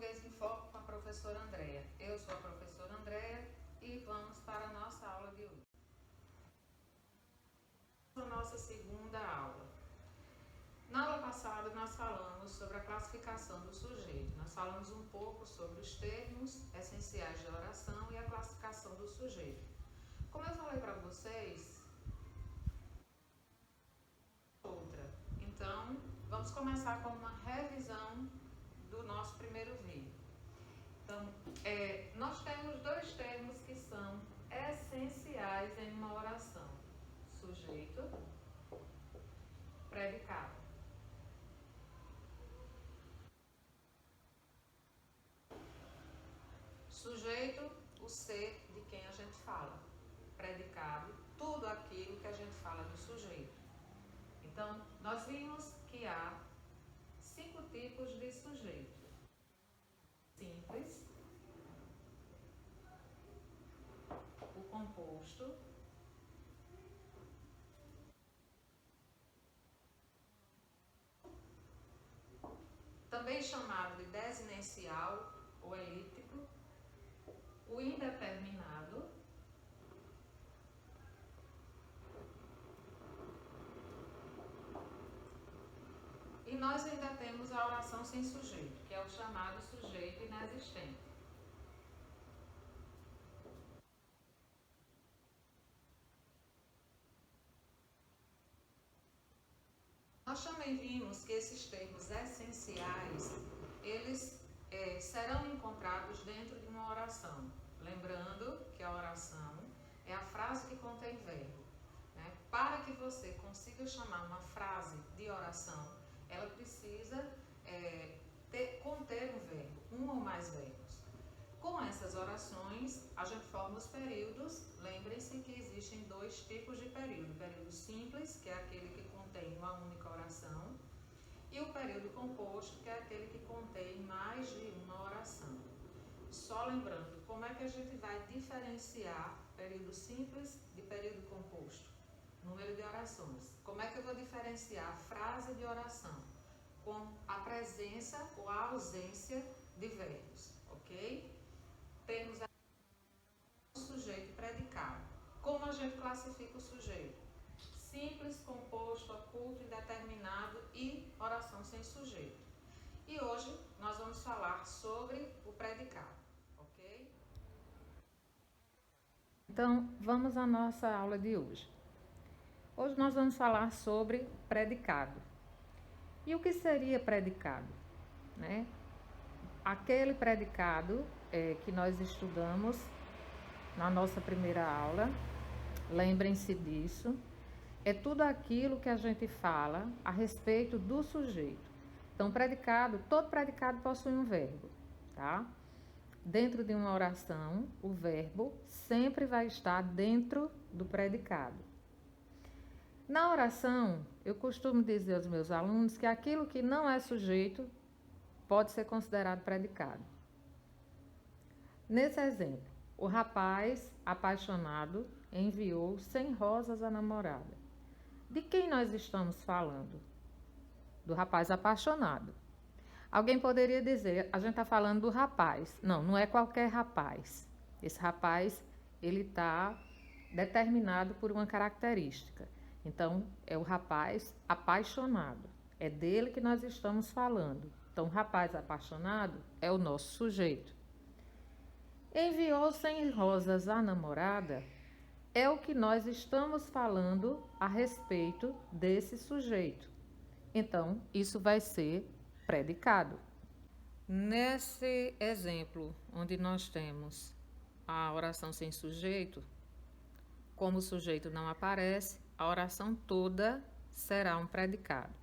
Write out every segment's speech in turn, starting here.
Português em Foco com a professora Andréia. Eu sou a professora Andréia e vamos para a nossa aula de hoje. A nossa segunda aula. Na aula passada nós falamos sobre a classificação do sujeito. Nós falamos um pouco sobre os termos essenciais de oração e a classificação do sujeito. Como eu falei para vocês, então vamos começar com uma revisão do nosso primeiro vídeo. Então, nós temos dois termos que são essenciais em uma oração: sujeito, predicado. Sujeito, o ser de quem a gente fala. Predicado, tudo aquilo que a gente fala do sujeito. Então, nós vimos que há 5 tipos de sujeito: simples, o composto, também chamado de desinencial ou elíptico, o indeterminado, e nós ainda temos a oração sem sujeito, que é o chamado sujeito inexistente. Nós também vimos que esses termos essenciais, eles serão encontrados dentro de uma oração. Lembrando que a oração é a frase que contém verbo, né? Para que você consiga chamar uma frase de oração, ela precisa conter um verbo, um ou mais verbos. Com essas orações, a gente forma os períodos. Lembrem-se que existem 2 tipos de período: o período simples, que é aquele que contém uma única oração, e o período composto, que é aquele que contém mais de uma oração. Só lembrando, como é que a gente vai diferenciar período simples de período composto? Número de orações. Como é que eu vou diferenciar a frase de oração? Com a presença ou a ausência de verbos, ok? Temos o sujeito e predicado. Como a gente classifica o sujeito? Simples, composto, oculto, indeterminado e oração sem sujeito. E hoje nós vamos falar sobre o predicado, ok? Então, vamos à nossa aula de hoje. Hoje nós vamos falar sobre predicado. E o que seria predicado, né? Aquele predicado que nós estudamos na nossa primeira aula, lembrem-se disso, é tudo aquilo que a gente fala a respeito do sujeito. Então, predicado, todo predicado possui um verbo, tá? Dentro de uma oração, o verbo sempre vai estar dentro do predicado. Na oração, eu costumo dizer aos meus alunos que aquilo que não é sujeito pode ser considerado predicado. Nesse exemplo, o rapaz apaixonado enviou 100 rosas à namorada. De quem nós estamos falando? Do rapaz apaixonado. Alguém poderia dizer, a gente está falando do rapaz. Não, não é qualquer rapaz. Esse rapaz, ele está determinado por uma característica. Então, é o rapaz apaixonado. É dele que nós estamos falando. Então, o rapaz apaixonado é o nosso sujeito. Enviou 100 rosas à namorada é o que nós estamos falando a respeito desse sujeito. Então, isso vai ser predicado. Nesse exemplo, onde nós temos a oração sem sujeito, como o sujeito não aparece, a oração toda será um predicado.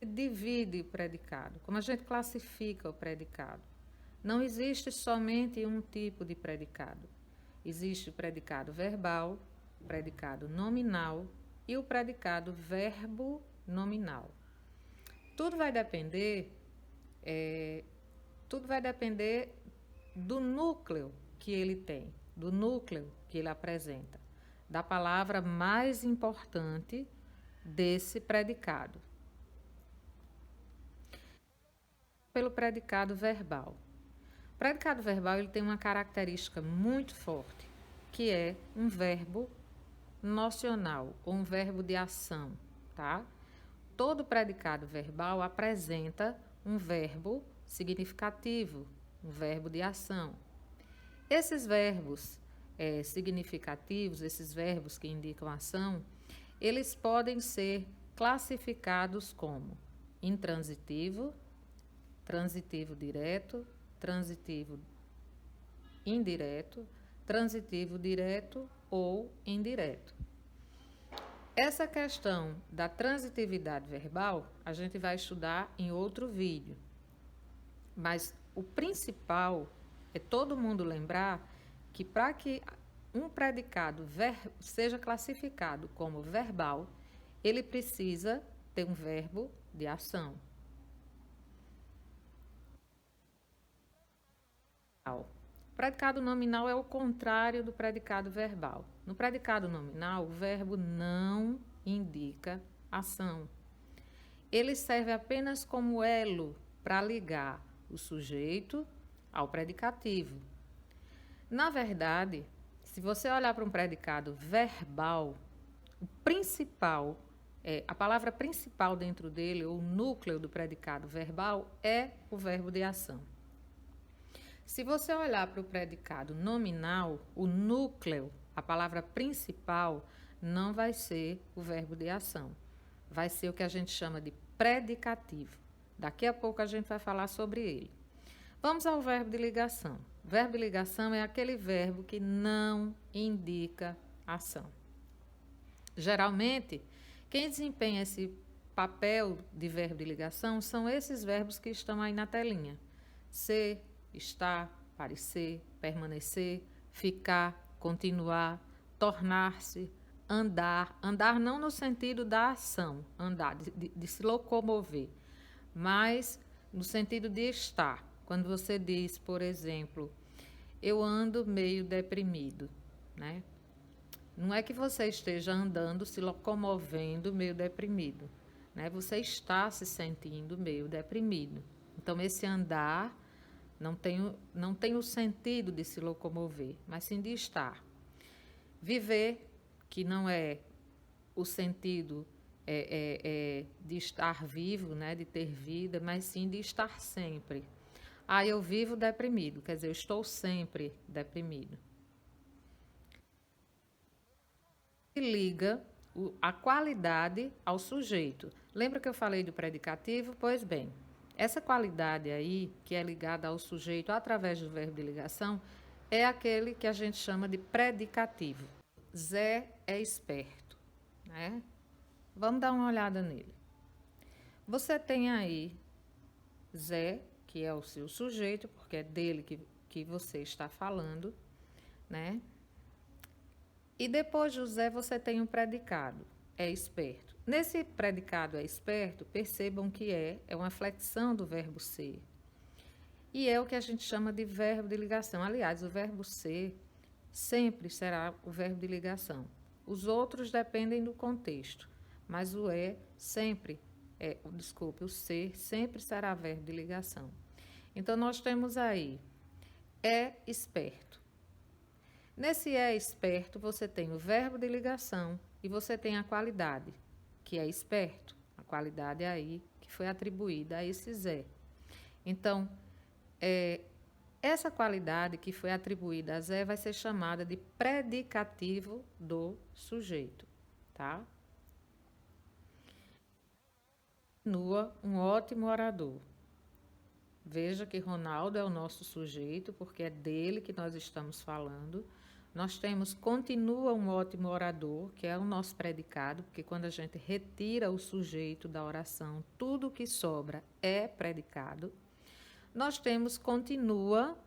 Divide o predicado. Como a gente classifica o predicado? Não existe somente um tipo de predicado. Existe o predicado verbal, o predicado nominal e o predicado verbo nominal. Tudo vai depender do núcleo que ele tem, do núcleo que ele apresenta, da palavra mais importante desse predicado. pelo predicado verbal. O predicado verbal ele tem uma característica muito forte, que é um verbo nocional ou um verbo de ação, tá? Todo predicado verbal apresenta um verbo significativo, um verbo de ação. Esses verbos significativos, esses verbos que indicam ação, eles podem ser classificados como intransitivo, transitivo direto, transitivo indireto, transitivo direto ou indireto. Essa questão da transitividade verbal a gente vai estudar em outro vídeo, mas o principal é todo mundo lembrar que para que um predicado seja classificado como verbal, ele precisa ter um verbo de ação. O predicado nominal é o contrário do predicado verbal. No predicado nominal, o verbo não indica ação. Ele serve apenas como elo para ligar o sujeito ao predicativo. Na verdade, se você olhar para um predicado verbal, o principal, a palavra principal dentro dele, ou o núcleo do predicado verbal, é o verbo de ação. Se você olhar para o predicado nominal, o núcleo, a palavra principal, não vai ser o verbo de ação. Vai ser o que a gente chama de predicativo. Daqui a pouco a gente vai falar sobre ele. Vamos ao verbo de ligação. O verbo de ligação é aquele verbo que não indica ação. Geralmente, quem desempenha esse papel de verbo de ligação são esses verbos que estão aí na telinha. Ser, estar, parecer, permanecer, ficar, continuar, tornar-se, andar. Andar não no sentido da ação, andar, de se locomover, mas no sentido de estar. Quando você diz, por exemplo, eu ando meio deprimido, né? Não é que você esteja andando, se locomovendo meio deprimido, né? Você está se sentindo meio deprimido. Então, esse andar não tem o sentido de se locomover, mas sim de estar. Viver, que não é o sentido de estar vivo, né? De ter vida, mas sim de estar sempre. Ah, eu vivo deprimido, quer dizer, eu estou sempre deprimido. E liga a qualidade ao sujeito. Lembra que eu falei do predicativo? Pois bem, essa qualidade aí, que é ligada ao sujeito através do verbo de ligação, é aquele que a gente chama de predicativo. Zé é esperto, né? Vamos dar uma olhada nele. Você tem aí Zé, que é o seu sujeito, porque é dele que você está falando, né? E depois de Zé você tem um predicado, é esperto. Nesse predicado é esperto, percebam que é uma flexão do verbo ser. E é o que a gente chama de verbo de ligação. Aliás, o verbo ser sempre será o verbo de ligação. Os outros dependem do contexto, mas o o ser sempre será verbo de ligação. Então, nós temos aí, é esperto. Nesse é esperto, você tem o verbo de ligação e você tem a qualidade, que é esperto. A qualidade aí que foi atribuída a esse Zé. Então, essa qualidade que foi atribuída a Zé vai ser chamada de predicativo do sujeito, tá? Continua um ótimo orador. Veja que Ronaldo é o nosso sujeito, porque é dele que nós estamos falando. Nós temos continua um ótimo orador, que é o nosso predicado, porque quando a gente retira o sujeito da oração, tudo que sobra é predicado. Nós temos continua,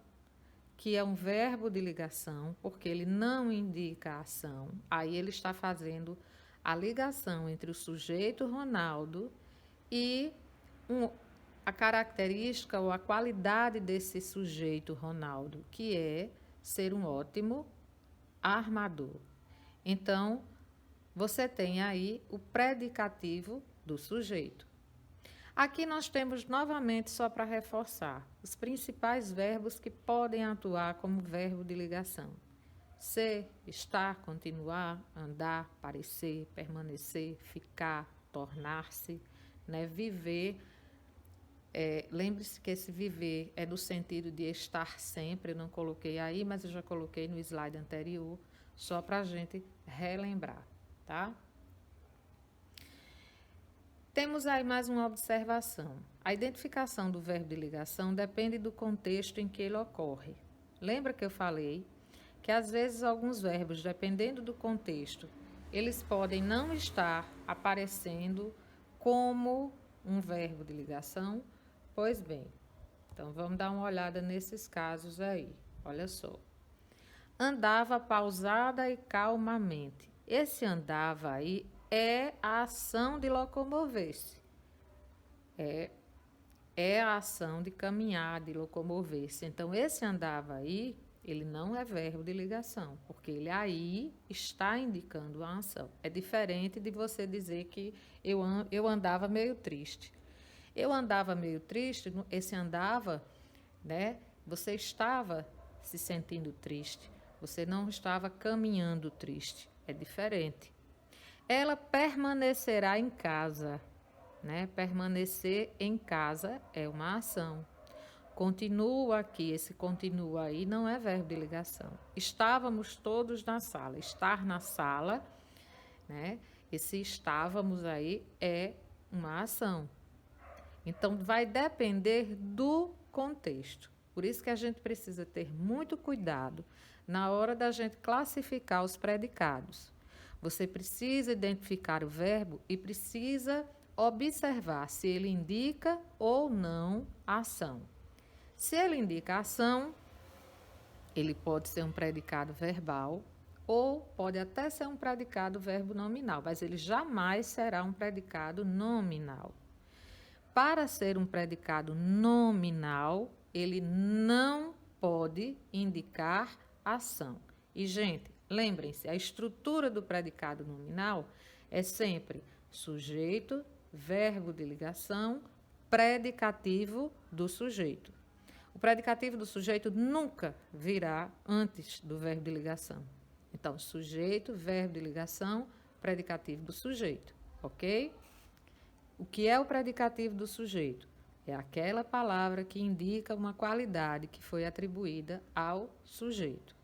que é um verbo de ligação, porque ele não indica a ação. Aí ele está fazendo a ligação entre o sujeito Ronaldo e a característica ou a qualidade desse sujeito Ronaldo, que é ser um ótimo armador. Então, você tem aí o predicativo do sujeito. Aqui nós temos novamente, só para reforçar, os principais verbos que podem atuar como verbo de ligação. Ser, estar, continuar, andar, parecer, permanecer, ficar, tornar-se, né? Viver. Lembre-se que esse viver é do sentido de estar sempre, eu não coloquei aí, mas eu já coloquei no slide anterior, só para a gente relembrar, tá? Temos aí mais uma observação. A identificação do verbo de ligação depende do contexto em que ele ocorre. Lembra que eu falei que às vezes alguns verbos, dependendo do contexto, eles podem não estar aparecendo como um verbo de ligação? Pois bem, então vamos dar uma olhada nesses casos aí. Olha só. Andava pausada e calmamente. Esse andava aí é a ação de locomover-se. É a ação de caminhar, de locomover-se. Então, esse andava aí, ele não é verbo de ligação, porque ele aí está indicando a ação. É diferente de você dizer que eu andava meio triste. Eu andava meio triste, esse andava, né? Você estava se sentindo triste. Você não estava caminhando triste. É diferente. Ela permanecerá em casa, né? Permanecer em casa é uma ação. Continua aqui, esse continua aí não é verbo de ligação. Estávamos todos na sala. Estar na sala, né? Esse estávamos aí é uma ação. Então, vai depender do contexto. Por isso que a gente precisa ter muito cuidado na hora da gente classificar os predicados. Você precisa identificar o verbo e precisa observar se ele indica ou não a ação. Se ele indica a ação, ele pode ser um predicado verbal ou pode até ser um predicado verbo nominal, mas ele jamais será um predicado nominal. Para ser um predicado nominal, ele não pode indicar ação. E, gente, lembrem-se, a estrutura do predicado nominal é sempre sujeito, verbo de ligação, predicativo do sujeito. O predicativo do sujeito nunca virá antes do verbo de ligação. Então, sujeito, verbo de ligação, predicativo do sujeito, ok? O que é o predicativo do sujeito? É aquela palavra que indica uma qualidade que foi atribuída ao sujeito.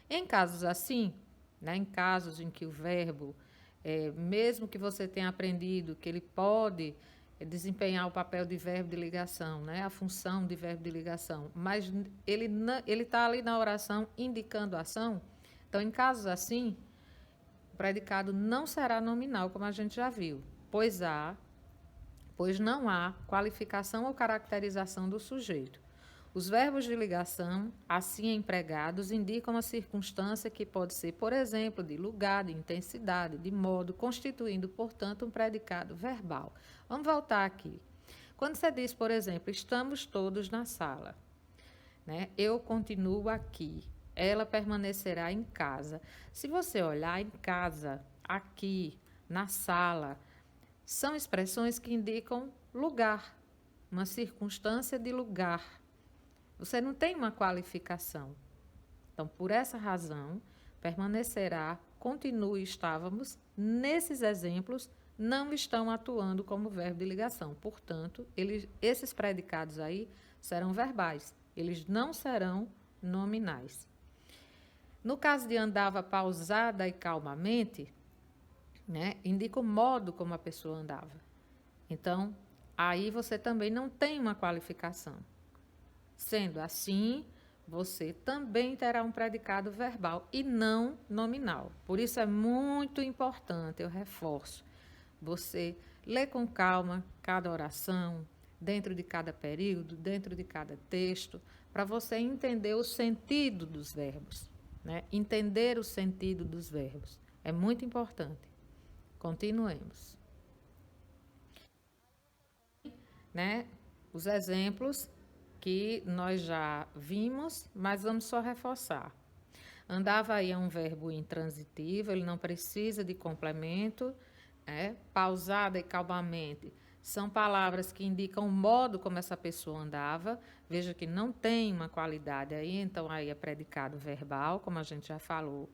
Em casos assim, né, em casos em que o verbo, mesmo que você tenha aprendido que ele pode desempenhar o papel de verbo de ligação, né, a função de verbo de ligação, mas ele está ali na oração indicando a ação, então, em casos assim, o predicado não será nominal, como a gente já viu, pois não há qualificação ou caracterização do sujeito. Os verbos de ligação, assim empregados, indicam uma circunstância que pode ser, por exemplo, de lugar, de intensidade, de modo, constituindo, portanto, um predicado verbal. Vamos voltar aqui. Quando você diz, por exemplo, estamos todos na sala, né? Eu continuo aqui, ela permanecerá em casa. Se você olhar em casa, aqui, na sala, são expressões que indicam lugar, uma circunstância de lugar. Você não tem uma qualificação. Então, por essa razão, permanecerá, continue, estávamos, nesses exemplos, não estão atuando como verbo de ligação. Portanto, esses predicados aí serão verbais. Eles não serão nominais. No caso de andava pausada e calmamente, né, indica o modo como a pessoa andava. Então, aí você também não tem uma qualificação. Sendo assim, você também terá um predicado verbal e não nominal. Por isso é muito importante, eu reforço, você ler com calma cada oração, dentro de cada período, dentro de cada texto, para você entender o sentido dos verbos, né? Entender o sentido dos verbos é muito importante. Continuemos. Né? Os exemplos que nós já vimos, mas vamos só reforçar. Andava aí é um verbo intransitivo, ele não precisa de complemento. Pausada e calmamente São palavras que indicam o modo como essa pessoa andava. Veja que não tem uma qualidade aí, então aí é predicado verbal, como a gente já falou.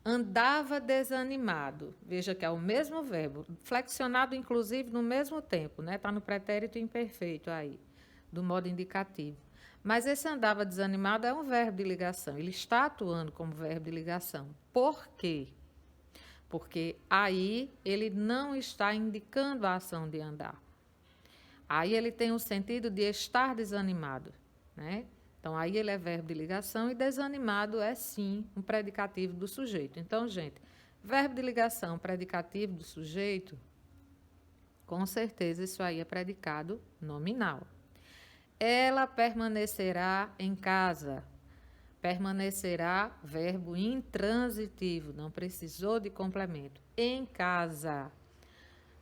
Andava desanimado. Veja que é o mesmo verbo, flexionado inclusive no mesmo tempo, né? Está no pretérito imperfeito aí, do modo indicativo. Mas esse andava desanimado é um verbo de ligação. Ele está atuando como verbo de ligação. Por quê? Porque aí ele não está indicando a ação de andar. Aí ele tem o sentido de estar desanimado, né? Então, aí ele é verbo de ligação e desanimado é, sim, um predicativo do sujeito. Então, gente, verbo de ligação, predicativo do sujeito, com certeza isso aí é predicado nominal. Ela permanecerá em casa. Permanecerá, verbo intransitivo, não precisou de complemento. Em casa.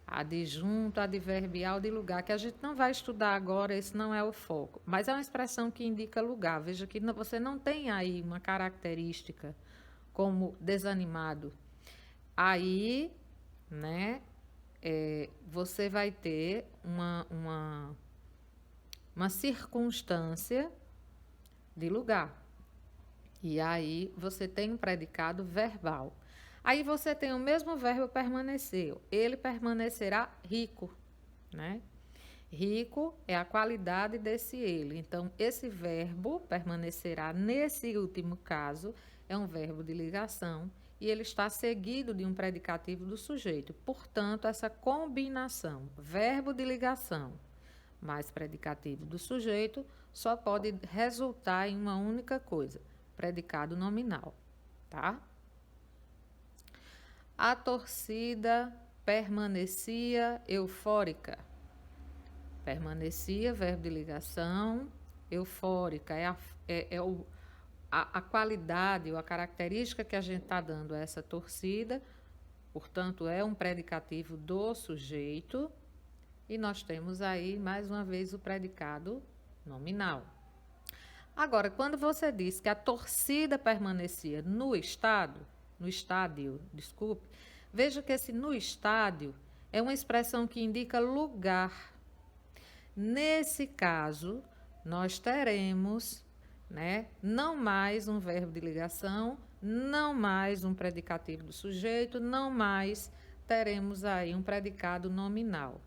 Adjunto, adverbial de lugar, que a gente não vai estudar agora, esse não é o foco. Mas é uma expressão que indica lugar. Veja que você não tem aí uma característica como desanimado. Aí, né, você vai ter uma circunstância de lugar. E aí você tem um predicado verbal. Aí você tem o mesmo verbo permanecer. Ele permanecerá rico, né? Rico é a qualidade desse ele. Então, esse verbo permanecerá, nesse último caso, é um verbo de ligação e ele está seguido de um predicativo do sujeito. Portanto, essa combinação, verbo de ligação mais predicativo do sujeito, só pode resultar em uma única coisa, predicado nominal, tá? A torcida permanecia eufórica. Permanecia, verbo de ligação, eufórica, a qualidade ou a característica que a gente está dando a essa torcida, portanto, é um predicativo do sujeito, e nós temos aí, mais uma vez, o predicado nominal. Agora, quando você diz que a torcida permanecia no estádio, veja que esse no estádio é uma expressão que indica lugar. Nesse caso, nós teremos, né, não mais um verbo de ligação, não mais um predicativo do sujeito, não mais teremos aí um predicado nominal.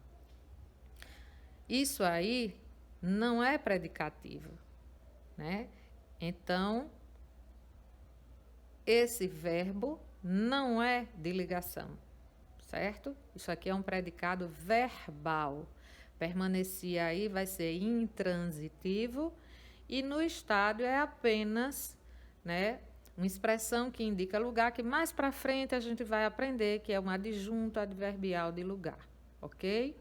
Isso aí não é predicativo, né? Então, esse verbo não é de ligação, certo? Isso aqui é um predicado verbal. Permanecia aí vai ser intransitivo e no estádio é apenas, né, uma expressão que indica lugar que mais para frente a gente vai aprender que é um adjunto adverbial de lugar, ok?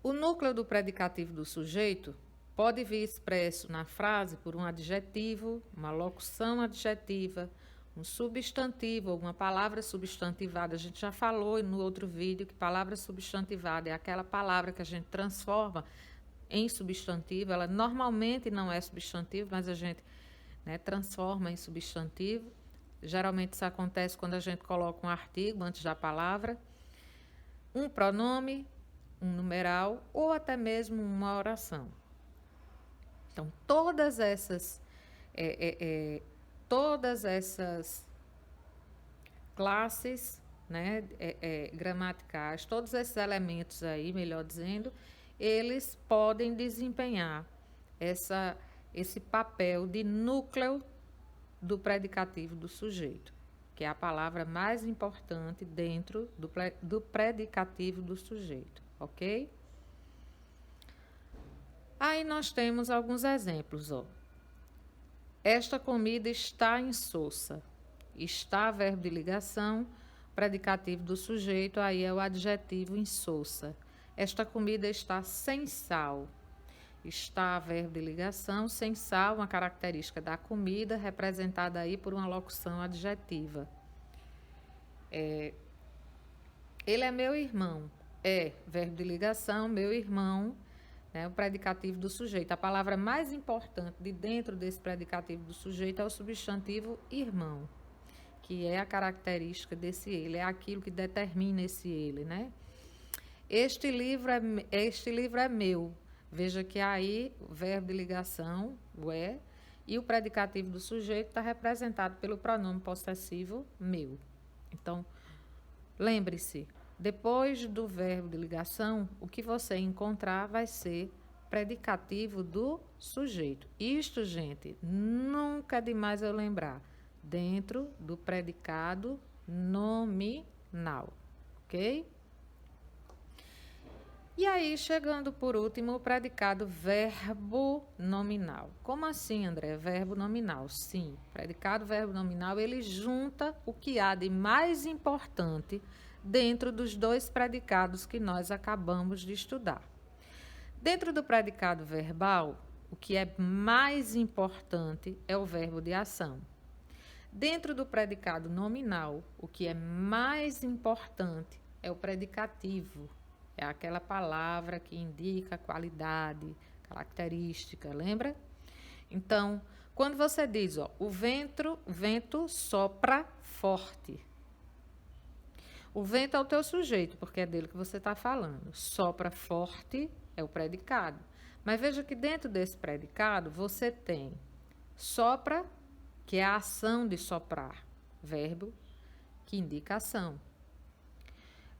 O núcleo do predicativo do sujeito pode vir expresso na frase por um adjetivo, uma locução adjetiva, um substantivo ou uma palavra substantivada. A gente já falou no outro vídeo que palavra substantivada é aquela palavra que a gente transforma em substantivo. Ela normalmente não é substantivo, mas a gente, né, transforma em substantivo. Geralmente isso acontece quando a gente coloca um artigo antes da palavra, um pronome, um numeral ou até mesmo uma oração. Então, todas essas classes, né, gramaticais, todos esses elementos aí, melhor dizendo, eles podem desempenhar esse papel de núcleo do predicativo do sujeito, que é a palavra mais importante dentro do predicativo do sujeito, ok? Aí nós temos alguns exemplos, ó. Esta comida está insossa. Está, verbo de ligação, predicativo do sujeito, aí é o adjetivo insossa. Esta comida está sem sal. Está, verbo de ligação, sem sal, uma característica da comida, representada aí por uma locução adjetiva. Ele é meu irmão. É, verbo de ligação, meu irmão, né, o predicativo do sujeito. A palavra mais importante de dentro desse predicativo do sujeito é o substantivo irmão, que é a característica desse ele, é aquilo que determina esse ele, né? Este livro é meu. Veja que aí o verbo de ligação, o é, e o predicativo do sujeito está representado pelo pronome possessivo meu. Então, lembre-se, depois do verbo de ligação, o que você encontrar vai ser predicativo do sujeito. Isto, gente, nunca é demais eu lembrar, dentro do predicado nominal, ok? E aí, chegando por último, o predicado verbo nominal. Como assim, André? Verbo nominal? Sim, predicado verbo nominal, ele junta o que há de mais importante dentro dos dois predicados que nós acabamos de estudar. Dentro do predicado verbal, o que é mais importante é o verbo de ação. Dentro do predicado nominal, o que é mais importante é o predicativo. É aquela palavra que indica qualidade, característica, lembra? Então, quando você diz, ó, o vento sopra forte. O vento é o teu sujeito, porque é dele que você está falando. Sopra forte é o predicado. Mas veja que dentro desse predicado você tem sopra, que é a ação de soprar, verbo que indica ação.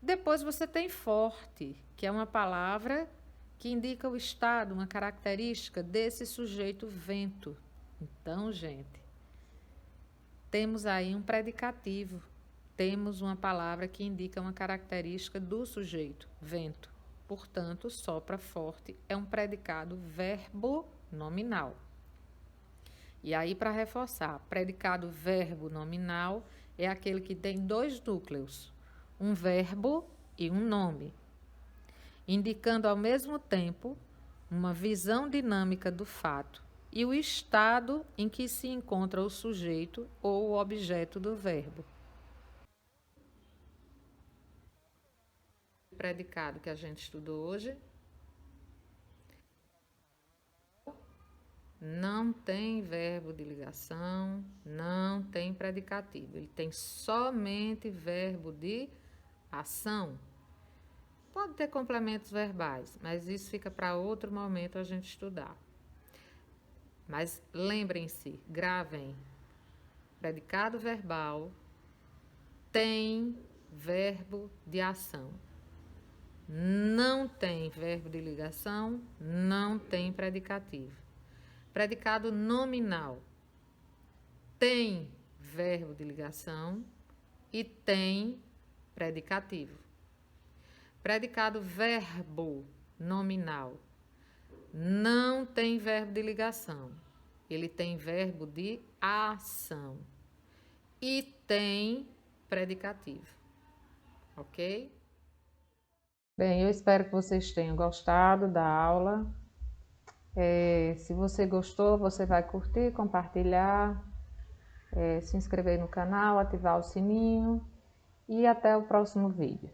Depois você tem forte, que é uma palavra que indica o estado, uma característica desse sujeito vento. Então, gente, temos aí um predicativo, temos uma palavra que indica uma característica do sujeito, vento. Portanto, sopra forte é um predicado verbo nominal. E aí, para reforçar, predicado verbo nominal é aquele que tem dois núcleos, um verbo e um nome, indicando ao mesmo tempo uma visão dinâmica do fato e o estado em que se encontra o sujeito ou o objeto do verbo. O predicado que a gente estudou hoje não tem verbo de ligação, não tem predicativo, ele tem somente verbo de ação. Pode ter complementos verbais, mas isso fica para outro momento a gente estudar. Mas lembrem-se, gravem, predicado verbal tem verbo de ação. Não tem verbo de ligação, não tem predicativo. Predicado nominal tem verbo de ligação e tem predicativo. Predicado verbo nominal não tem verbo de ligação, ele tem verbo de ação e tem predicativo, ok? Bem, eu espero que vocês tenham gostado da aula. Se você gostou, você vai curtir, compartilhar, se inscrever no canal, ativar o sininho e até o próximo vídeo.